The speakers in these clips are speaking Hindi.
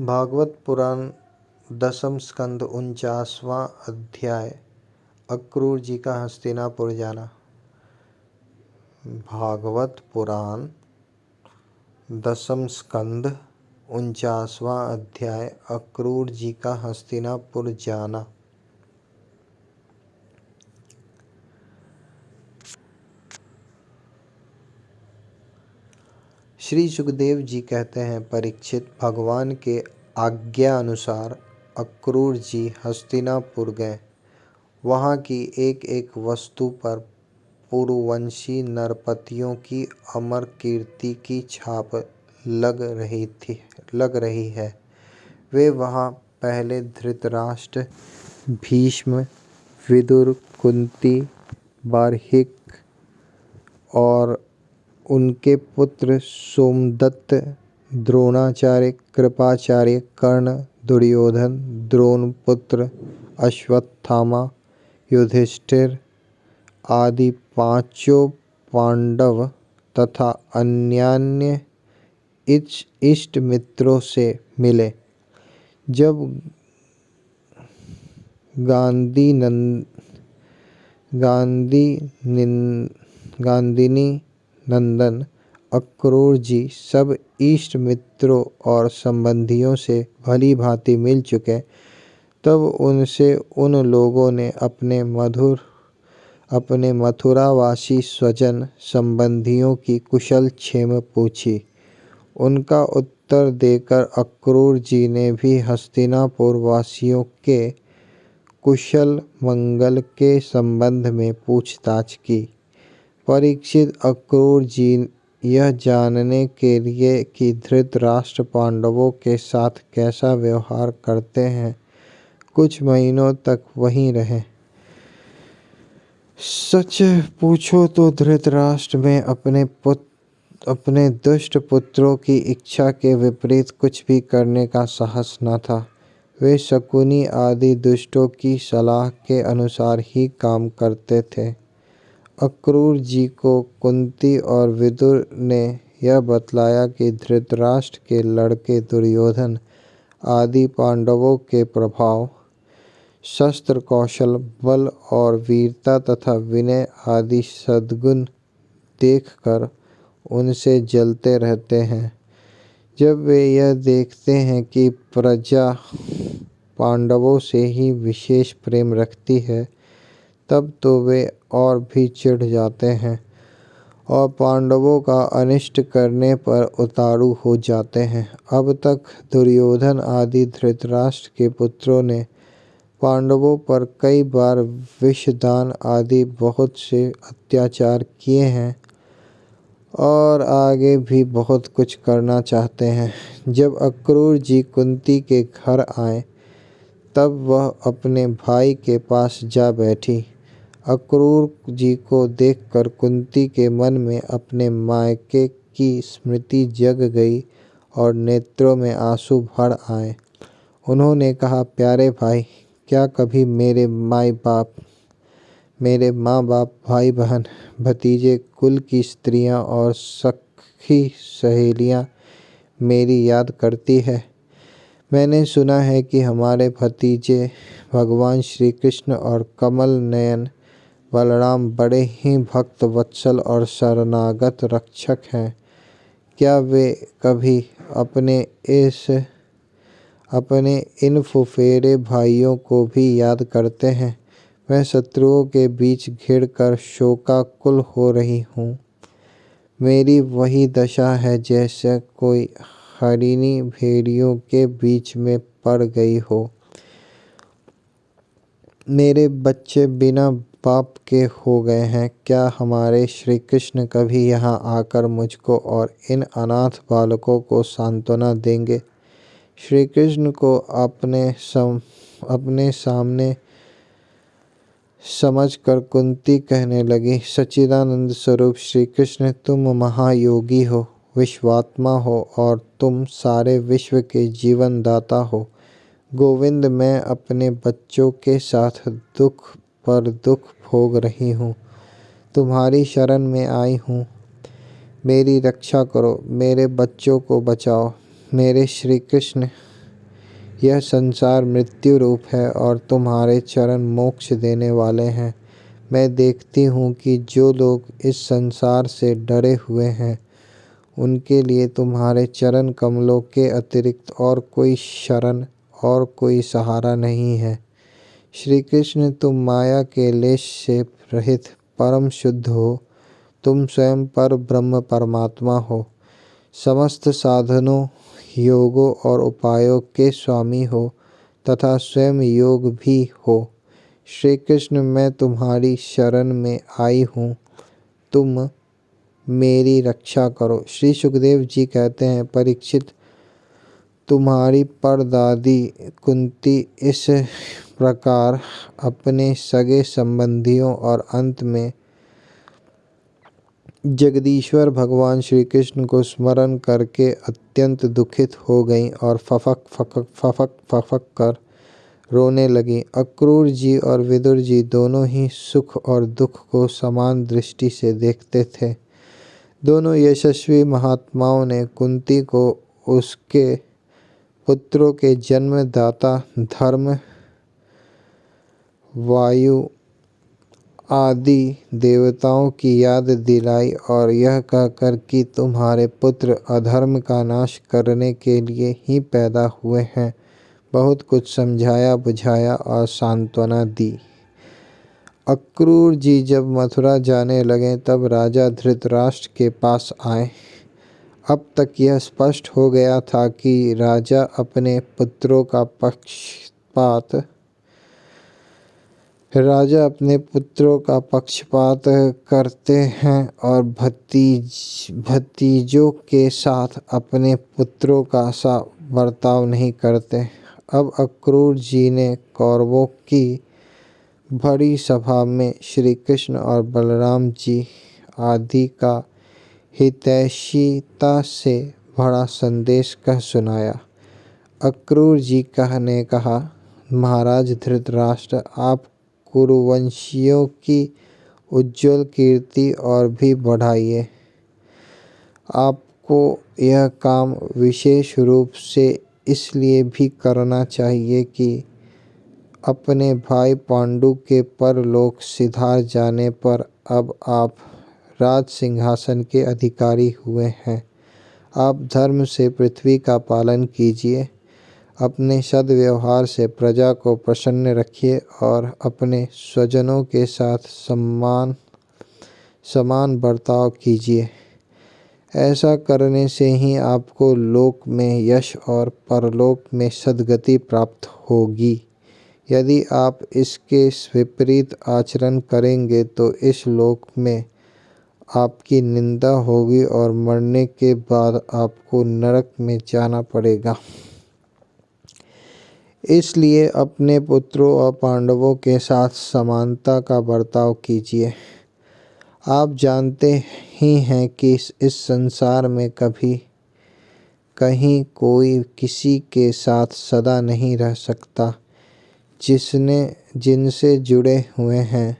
भागवत पुराण दसम स्कंद 49वां अध्याय। अक्रूर जी का हस्तिनापुर जाना। भागवत पुराण दसम स्कंद 49वां अध्याय। अक्रूर जी का हस्तिनापुर जाना। श्री सुखदेव जी कहते हैं, परीक्षित, भगवान के आज्ञा अनुसार अक्रूर जी हस्तिनापुर गए। वहाँ की एक एक वस्तु पर पुरुवंशी नरपतियों की अमर कीर्ति की छाप लग रही है। वे वहाँ पहले धृतराष्ट्र, भीष्म, विदुर, कुंती, बार्हिक और उनके पुत्र सोमदत्त, द्रोणाचार्य, कृपाचार्य, कर्ण, दुर्योधन, द्रोणपुत्र, अश्वत्थामा, युधिष्ठिर आदि पांचों पांडव तथा अन्यान्य इष्ट मित्रों से मिले। जब गांधिनी नंदन अक्रूर जी सब इष्ट मित्रों और संबंधियों से भली भांति मिल चुके, तब उनसे उन लोगों ने अपने मथुरावासी स्वजन संबंधियों की कुशल क्षेम पूछी। उनका उत्तर देकर अक्रूर जी ने भी हस्तिनापुर वासियों के कुशल मंगल के संबंध में पूछताछ की। परीक्षित, अक्रूर जी यह जानने के लिए कि धृतराष्ट्र पांडवों के साथ कैसा व्यवहार करते हैं, कुछ महीनों तक वहीं रहे। सच पूछो तो धृतराष्ट्र में अपने दुष्ट पुत्रों की इच्छा के विपरीत कुछ भी करने का साहस न था। वे शकुनी आदि दुष्टों की सलाह के अनुसार ही काम करते थे। अक्रूर जी को कुंती और विदुर ने यह बतलाया कि धृतराष्ट्र के लड़के दुर्योधन आदि पांडवों के प्रभाव, शस्त्र कौशल, बल और वीरता तथा विनय आदि सद्गुण देखकर उनसे जलते रहते हैं। जब वे यह देखते हैं कि प्रजा पांडवों से ही विशेष प्रेम रखती है, तब तो वे और भी चिढ़ जाते हैं और पांडवों का अनिष्ट करने पर उतारू हो जाते हैं। अब तक दुर्योधन आदि धृतराष्ट्र के पुत्रों ने पांडवों पर कई बार विषदान आदि बहुत से अत्याचार किए हैं और आगे भी बहुत कुछ करना चाहते हैं। जब अक्रूर जी कुंती के घर आए, तब वह अपने भाई के पास जा बैठी। अक्रूर जी को देखकर कुंती के मन में अपने मायके की स्मृति जग गई और नेत्रों में आंसू भर आए। उन्होंने कहा, प्यारे भाई, क्या कभी मेरे माँ बाप, भाई बहन, भतीजे, कुल की स्त्रियाँ और सखी सहेलियाँ मेरी याद करती है? मैंने सुना है कि हमारे भतीजे भगवान श्री कृष्ण और कमल नयन बलराम बड़े ही भक्त वत्सल और शरणागत रक्षक हैं। क्या वे कभी अपने इन फुफेरे भाइयों को भी याद करते हैं? मैं शत्रुओं के बीच घिरकर शोकाकुल हो रही हूँ। मेरी वही दशा है जैसे कोई हरिणी भेड़ियों के बीच में पड़ गई हो। मेरे बच्चे बिना बाप के हो गए हैं। क्या हमारे श्री कृष्ण कभी यहाँ आकर मुझको और इन अनाथ बालकों को सांत्वना देंगे? श्री कृष्ण को अपने सामने समझकर कुंती कहने लगी, सच्चिदानंद स्वरूप श्री कृष्ण, तुम महायोगी हो, विश्वात्मा हो और तुम सारे विश्व के जीवन दाता हो। गोविंद, मैं अपने बच्चों के साथ दुख पर दुख भोग रही हूँ। तुम्हारी शरण में आई हूँ। मेरी रक्षा करो, मेरे बच्चों को बचाओ। मेरे श्री कृष्ण, यह संसार मृत्यु रूप है और तुम्हारे चरण मोक्ष देने वाले हैं। मैं देखती हूँ कि जो लोग इस संसार से डरे हुए हैं उनके लिए तुम्हारे चरण कमलों के अतिरिक्त और कोई शरण और कोई सहारा नहीं है। श्री कृष्ण, तुम माया के लेश से रहित परम शुद्ध हो। तुम स्वयं पर ब्रह्म परमात्मा हो। समस्त साधनों, योगों और उपायों के स्वामी हो तथा स्वयं योग भी हो। श्री कृष्ण, मैं तुम्हारी शरण में आई हूँ, तुम मेरी रक्षा करो। श्री सुखदेव जी कहते हैं, परीक्षित, तुम्हारी परदादी कुंती इस प्रकार अपने सगे संबंधियों और अंत में जगदीश्वर भगवान श्री कृष्ण को स्मरण करके अत्यंत दुखित हो गईं और फफक कर रोने लगीं। अक्रूर जी और विदुर जी दोनों ही सुख और दुख को समान दृष्टि से देखते थे। दोनों यशस्वी महात्माओं ने कुंती को उसके पुत्रों के जन्मदाता धर्म, वायु आदि देवताओं की याद दिलाई और यह कहकर कि तुम्हारे पुत्र अधर्म का नाश करने के लिए ही पैदा हुए हैं, बहुत कुछ समझाया बुझाया और सांत्वना दी। अक्रूर जी जब मथुरा जाने लगे तब राजा धृतराष्ट्र के पास आए। अब तक यह स्पष्ट हो गया था कि राजा अपने पुत्रों का पक्षपात करते हैं और भतीजों के साथ अपने पुत्रों का सा बर्ताव नहीं करते। अब अक्रूर जी ने कौरवों की बड़ी सभा में श्री कृष्ण और बलराम जी आदि का हितैषिता से बड़ा संदेश कह सुनाया। अक्रूर जी ने कहा, महाराज धृतराष्ट्र, आप कुरुवंशियों की उज्ज्वल कीर्ति और भी बढ़ाइए। आपको यह काम विशेष रूप से इसलिए भी करना चाहिए कि अपने भाई पांडु के परलोक सिधार जाने पर अब आप राज सिंहासन के अधिकारी हुए हैं। आप धर्म से पृथ्वी का पालन कीजिए, अपने सद्व्यवहार से प्रजा को प्रसन्न रखिए और अपने स्वजनों के साथ समान बर्ताव कीजिए। ऐसा करने से ही आपको लोक में यश और परलोक में सद्गति प्राप्त होगी। यदि आप इसके विपरीत आचरण करेंगे तो इस लोक में आपकी निंदा होगी और मरने के बाद आपको नरक में जाना पड़ेगा। इसलिए अपने पुत्रों और पांडवों के साथ समानता का बर्ताव कीजिए। आप जानते ही हैं कि इस संसार में कहीं कोई किसी के साथ सदा नहीं रह सकता। जिनसे जुड़े हुए हैं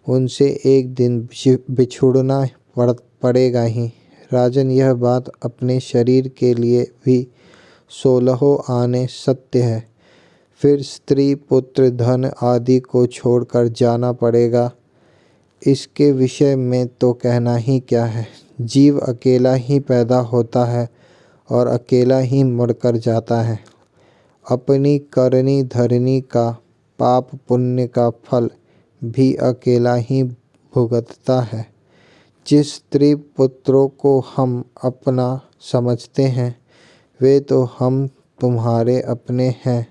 उनसे एक दिन बिछुड़ना पड़ेगा ही। राजन, यह बात अपने शरीर के लिए भी 16 आने सत्य है। फिर स्त्री, पुत्र, धन आदि को छोड़कर जाना पड़ेगा। इसके विषय में तो कहना ही क्या है। जीव अकेला ही पैदा होता है और अकेला ही मरकर जाता है। अपनी करनी धरनी का पाप पुण्य का फल भी अकेला ही भुगतता है। जिस स्त्री पुत्रों को हम अपना समझते हैं वे तो हम तुम्हारे अपने हैं।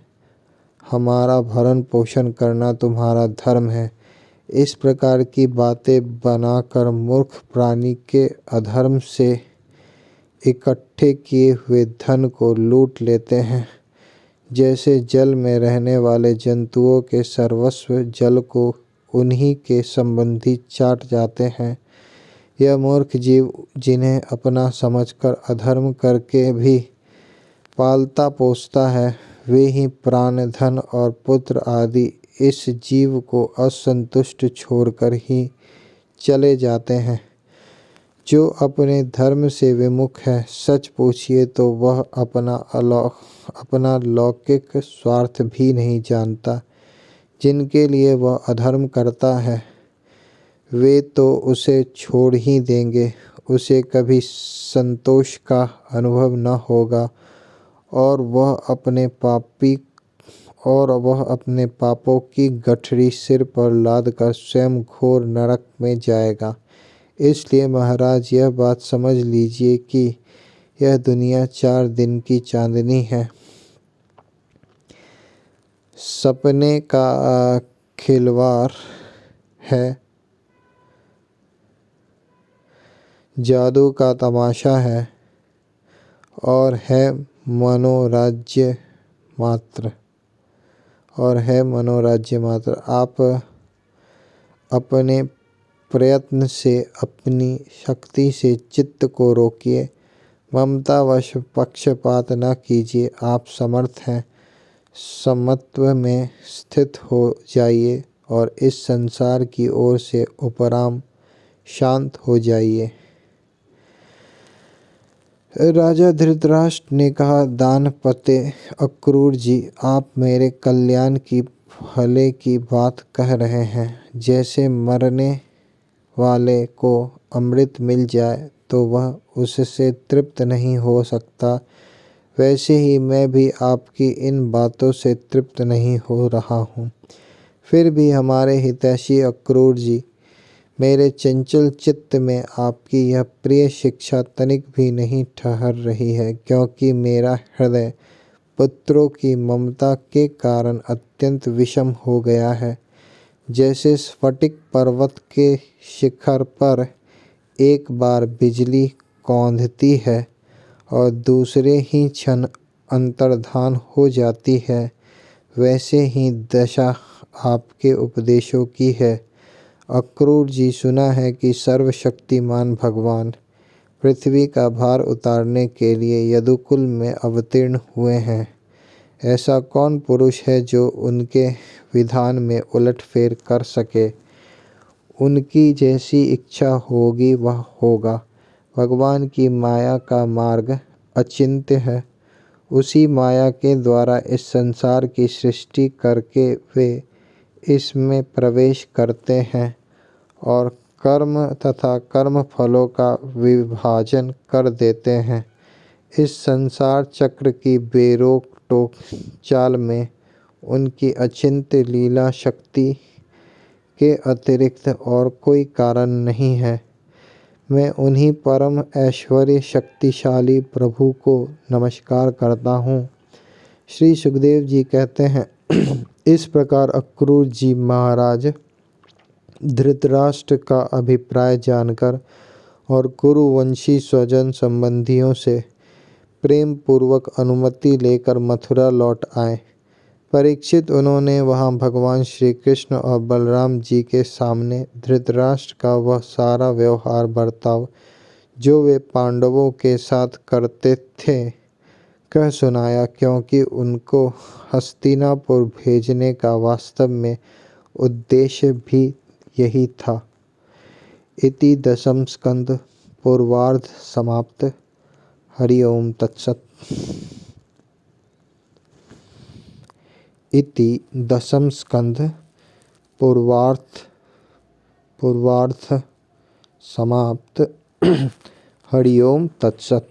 हमारा भरण पोषण करना तुम्हारा धर्म है। इस प्रकार की बातें बनाकर मूर्ख प्राणी के अधर्म से इकट्ठे किए हुए धन को लूट लेते हैं। जैसे जल में रहने वाले जंतुओं के सर्वस्व जल को उन्हीं के संबंधी चाट जाते हैं, यह मूर्ख जीव जिन्हें अपना समझकर अधर्म करके भी पालता पोसता है, वे ही प्राण, धन और पुत्र आदि इस जीव को असंतुष्ट छोड़कर ही चले जाते हैं। जो अपने धर्म से विमुख है, सच पूछिए तो वह अपना अपना लौकिक स्वार्थ भी नहीं जानता। जिनके लिए वह अधर्म करता है वे तो उसे छोड़ ही देंगे, उसे कभी संतोष का अनुभव न होगा और वह अपने पापों की गठरी सिर पर लादकर स्वयं घोर नरक में जाएगा। इसलिए महाराज यह बात समझ लीजिए कि यह दुनिया 4 दिन की चांदनी है, सपने का खिलवाड़ है, जादू का तमाशा है और है मनोराज्य मात्र। आप अपने प्रयत्न से, अपनी शक्ति से चित्त को रोकिए, ममतावश पक्षपात न कीजिए। आप समर्थ हैं, समत्व में स्थित हो जाइए और इस संसार की ओर से उपराम शांत हो जाइए। राजा धृतराष्ट्र ने कहा, दानपते अक्रूर जी, आप मेरे कल्याण की भले की बात कह रहे हैं। जैसे मरने वाले को अमृत मिल जाए तो वह उससे तृप्त नहीं हो सकता, वैसे ही मैं भी आपकी इन बातों से तृप्त नहीं हो रहा हूँ। फिर भी हमारे हितैषी अक्रूर जी, मेरे चंचल चित्त में आपकी यह प्रिय शिक्षा तनिक भी नहीं ठहर रही है, क्योंकि मेरा हृदय पुत्रों की ममता के कारण अत्यंत विषम हो गया है। जैसे स्फटिक पर्वत के शिखर पर एक बार बिजली कौंधती है और दूसरे ही क्षण अंतर्धान हो जाती है, वैसे ही दशा आपके उपदेशों की है। अक्रूर जी, सुना है कि सर्वशक्तिमान भगवान पृथ्वी का भार उतारने के लिए यदुकुल में अवतीर्ण हुए हैं। ऐसा कौन पुरुष है जो उनके विधान में उलटफेर कर सके? उनकी जैसी इच्छा होगी वह होगा। भगवान की माया का मार्ग अचिंत्य है। उसी माया के द्वारा इस संसार की सृष्टि करके वे इसमें प्रवेश करते हैं और कर्म तथा कर्म फलों का विभाजन कर देते हैं। इस संसार चक्र की बेरोक टोक चाल में उनकी अचिंत्य लीला शक्ति के अतिरिक्त और कोई कारण नहीं है। मैं उन्हीं परम ऐश्वर्य शक्तिशाली प्रभु को नमस्कार करता हूँ। श्री सुखदेव जी कहते हैं, इस प्रकार अक्रूर जी महाराज धृतराष्ट्र का अभिप्राय जानकर और कुरुवंशी स्वजन संबंधियों से प्रेम पूर्वक अनुमति लेकर मथुरा लौट आए। परीक्षित, उन्होंने वहां भगवान श्री कृष्ण और बलराम जी के सामने धृतराष्ट्र का वह सारा व्यवहार बर्ताव जो वे पांडवों के साथ करते थे कह सुनाया, क्योंकि उनको हस्तिनापुर भेजने का वास्तव में उद्देश्य भी यही था। इति 10म स्कंद पूर्वार्ध समाप्त। हरि ओम तत्सत। इति 10म स्कंद पूर्वार्ध समाप्त। हरि ओम तत्सत।